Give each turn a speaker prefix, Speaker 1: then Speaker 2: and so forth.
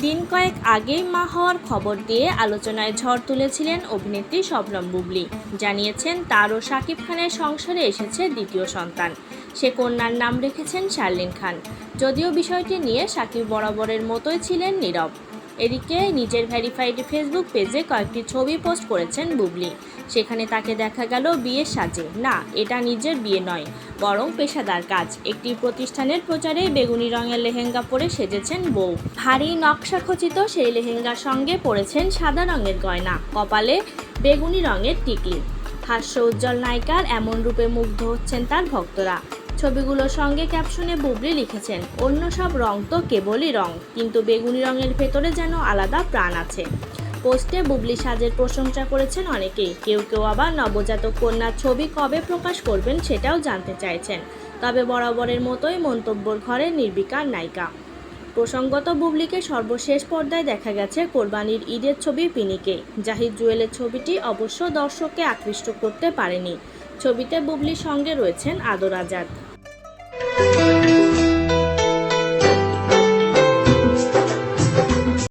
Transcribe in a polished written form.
Speaker 1: দিন কয়েক আগেই মা হওয়ার খবর দিয়ে আলোচনায় ঝড় তুলেছিলেন অভিনেত্রী শবনম বুবলী। জানিয়েছেন তার ও শাকিব খানের সংসারে এসেছে দ্বিতীয় সন্তান। সে কন্যার নাম রেখেছেন শার্লিন খান। যদিও বিষয়টি নিয়ে শাকিব বরাবরের মতোই ছিলেন নীরব। এদিকে নিজের ভেরিফাইড ফেসবুক পেজে কয়েকটি ছবি পোস্ট করেছেন বুবলী। সেখানে তাকে দেখা গেল বিয়ের সাজে। না, এটা নিজের বিয়ে নয়, বরং পেশাদার কাজ। একটি প্রতিষ্ঠানের প্রচারে বেগুনি রঙের লেহেঙ্গা পরে সেজেছেন বউ। ভারী নকশাখচিত সেই লেহেঙ্গার সঙ্গে পরেছেন সাদা রঙের গয়না, কপালে বেগুনি রঙের টিকলি। হাস্য উজ্জ্বল নায়িকার এমন রূপে মুগ্ধ হচ্ছেন তার ভক্তরা। ছবিগুলোর সঙ্গে ক্যাপশনে বুবলী লিখেছেন, অন্য সব রং তো কেবলই রং, কিন্তু বেগুনি রঙের ভেতরে যেন আলাদা প্রাণ আছে। পোস্টে বুবলী সাজের প্রশংসা করেছেন অনেকেই। কেউ কেউ আবার নবজাতক কন্যার ছবি কবে প্রকাশ করবেন সেটাও জানতে চাইছেন। তবে বরাবরের মতোই মন্তব্যের ঘরে নির্বিকার নায়িকা। প্রসঙ্গত, বুবলীকে সর্বশেষ পর্দায় দেখা গেছে কোরবানির ঈদের ছবি পিনিকে। জাহিদ জুয়েলের ছবিটি অবশ্য দর্শককে আকৃষ্ট করতে পারেনি। ছবিতে বুবলীর সঙ্গে রয়েছেন আদর আজাদ।